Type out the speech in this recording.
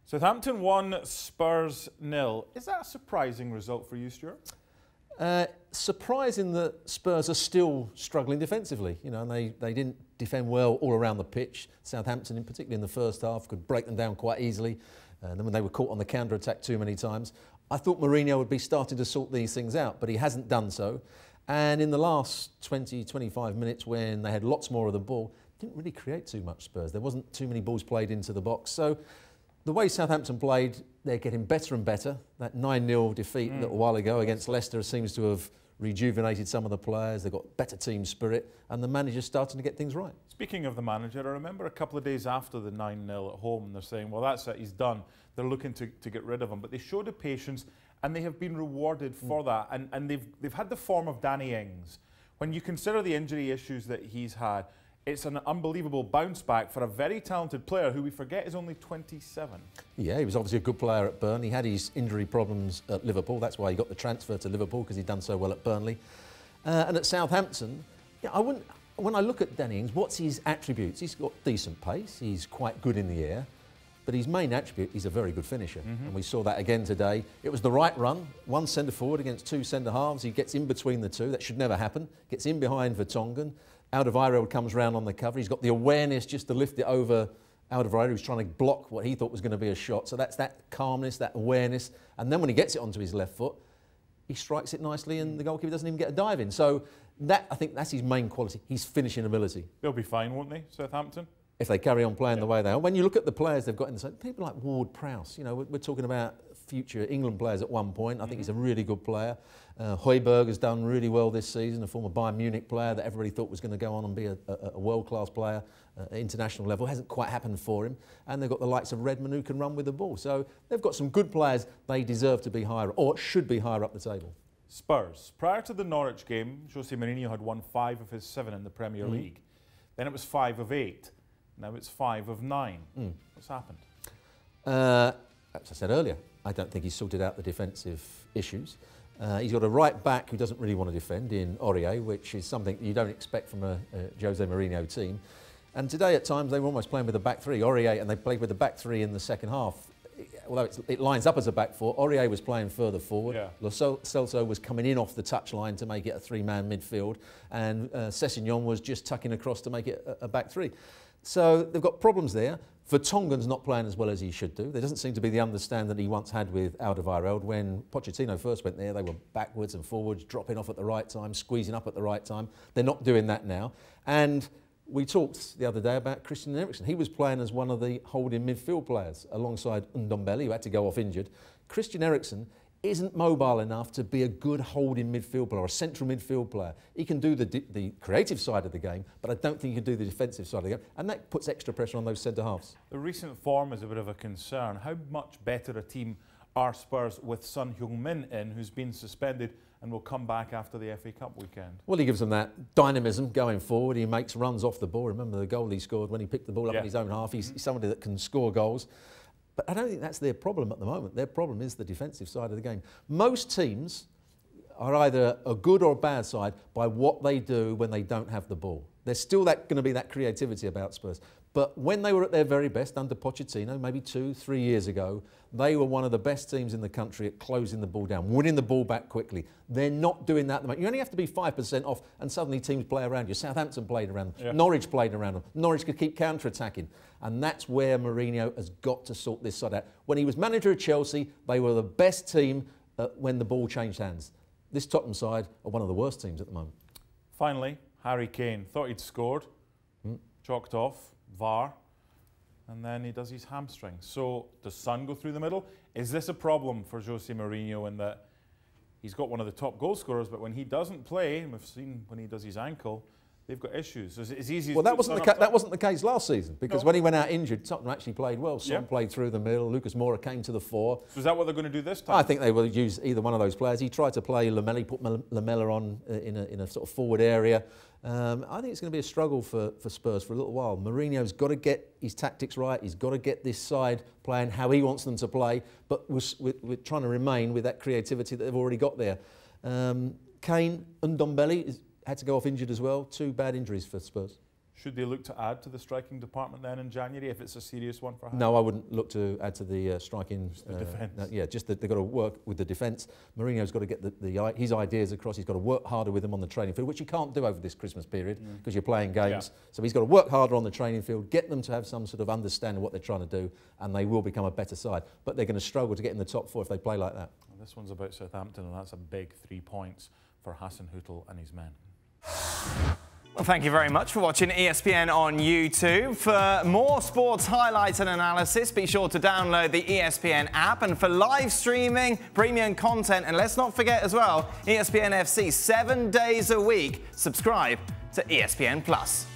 Southampton 1, Spurs 0. Is that a surprising result for you, Stewart? Surprising that Spurs are still struggling defensively. You know, and they didn't defend well all around the pitch. Southampton, in particular in the first half, could break them down quite easily. And then when they were caught on the counter-attack too many times, I thought Mourinho would be starting to sort these things out, but he hasn't done so. And in the last 20, 25 minutes, when they had lots more of the ball, didn't really create too much, Spurs. There wasn't too many balls played into the box. So the way Southampton played, they're getting better and better. That 9-0 defeat a little while ago against Leicester seems to have rejuvenated some of the players. They've got better team spirit, and the manager's starting to get things right. Speaking of the manager, I remember a couple of days after the 9-0 at home, they're saying, well, that's it, he's done. They're looking to get rid of him. But they showed a patience, and they have been rewarded for that. And they've had the form of Danny Ings. When you consider the injury issues that he's had, it's an unbelievable bounce back for a very talented player who we forget is only 27. Yeah, he was obviously a good player at Burnley. He had his injury problems at Liverpool. That's why he got the transfer to Liverpool, because he'd done so well at Burnley. And at Southampton, yeah, when I look at Danny Ings, what's his attributes? He's got decent pace. He's quite good in the air. But his main attribute, he's a very good finisher. And we saw that again today. It was the right run, one centre forward against two centre halves. He gets in between the two. That should never happen. Gets in behind Vertonghen. Alderweireld comes round on the cover. He's got the awareness just to lift it over Alderweireld, who's trying to block what he thought was going to be a shot. So that's that calmness, that awareness. And then when he gets it onto his left foot, he strikes it nicely and the goalkeeper doesn't even get a dive in. So that, I think that's his main quality, his finishing ability. They'll be fine, won't they, Southampton? If they carry on playing the way they are. When you look at the players they've got in the side, people like Ward-Prowse, you know, we're talking about future England players at one point. I think he's a really good player. Højbjerg has done really well this season, a former Bayern Munich player that everybody thought was going to go on and be a world-class player at international level. Hasn't quite happened for him. And they've got the likes of Redmond who can run with the ball. So they've got some good players. They deserve to be higher, or should be higher up the table. Spurs. Prior to the Norwich game, Jose Mourinho had won 5 of his 7 in the Premier League. Then it was 5 of 8. Now it's 5 of 9. What's happened? As I said earlier, I don't think he's sorted out the defensive issues. He's got a right back who doesn't really want to defend in Aurier, which is something you don't expect from a Jose Mourinho team. And today at times they were almost playing with a back three. Aurier, and they played with the back three in the second half. Although it lines up as a back four, Aurier was playing further forward. Lo Celso was coming in off the touchline to make it a 3-man midfield, and Sessegnon was just tucking across to make it a back three. So they've got problems there. Vertonghen's not playing as well as he should do. There doesn't seem to be the understanding that he once had with Alderweireld. When Pochettino first went there, they were backwards and forwards, dropping off at the right time, squeezing up at the right time. They're not doing that now. And we talked the other day about Christian Eriksen. He was playing as one of the holding midfield players alongside Ndombele, who had to go off injured. Christian Eriksen isn't mobile enough to be a good holding midfield player or a central midfield player. He can do the creative side of the game, but I don't think he can do the defensive side of the game, and that puts extra pressure on those centre halves. The recent form is a bit of a concern. How much better a team are Spurs with Son Heung-min in, who's been suspended and will come back after the FA Cup weekend? Well, he gives them that dynamism going forward. He makes runs off the ball. Remember the goal he scored when he picked the ball up in his own half. He's somebody that can score goals. But I don't think that's their problem at the moment. Their problem is the defensive side of the game. Most teams are either a good or a bad side by what they do when they don't have the ball. There's still going to be that creativity about Spurs. But when they were at their very best under Pochettino, maybe 2-3 years ago, they were one of the best teams in the country at closing the ball down, winning the ball back quickly. They're not doing that at the moment. You only have to be 5% off and suddenly teams play around you. Southampton played around them. Norwich played around them. Norwich could keep counter-attacking. And that's where Mourinho has got to sort this side out. When he was manager of Chelsea, they were the best team when the ball changed hands. This Tottenham side are one of the worst teams at the moment. Finally, Harry Kane. Thought he'd scored, chalked off, VAR, and then he does his hamstring. So does Son go through the middle? Is this a problem for Jose Mourinho in that he's got one of the top goal scorers, but when he doesn't play, and we've seen when he does his ankle, they've got issues. It's easy. Well, that wasn't the case last season, because when he went out injured, Tottenham actually played well. Son played through the middle. Lucas Moura came to the fore. So is that what they're going to do this time? I think they will use either one of those players. He tried to play Lamela, put Lamela on in a sort of forward area. I think it's going to be a struggle for Spurs for a little while. Mourinho's got to get his tactics right. He's got to get this side playing how he wants them to play. But we're trying to remain with that creativity that they've already got there. Kane and Ndombele had to go off injured as well. 2 bad injuries for Spurs. Should they look to add to the striking department then in January if it's a serious one for Harry? No, I wouldn't look to add to the striking. The defence. Yeah, just that they've got to work with the defence. Mourinho's got to get his ideas across. He's got to work harder with them on the training field, which you can't do over this Christmas period because you're playing games. Yeah. So he's got to work harder on the training field, get them to have some sort of understanding of what they're trying to do, and they will become a better side. But they're going to struggle to get in the top 4 if they play like that. Well, this one's about Southampton, and that's a big 3 points for Hasenhüttl and his men. Well, thank you very much for watching ESPN on YouTube. For more sports highlights and analysis, be sure to download the ESPN app. And for live streaming, premium content, and let's not forget as well, ESPN FC 7 days a week. Subscribe to ESPN+.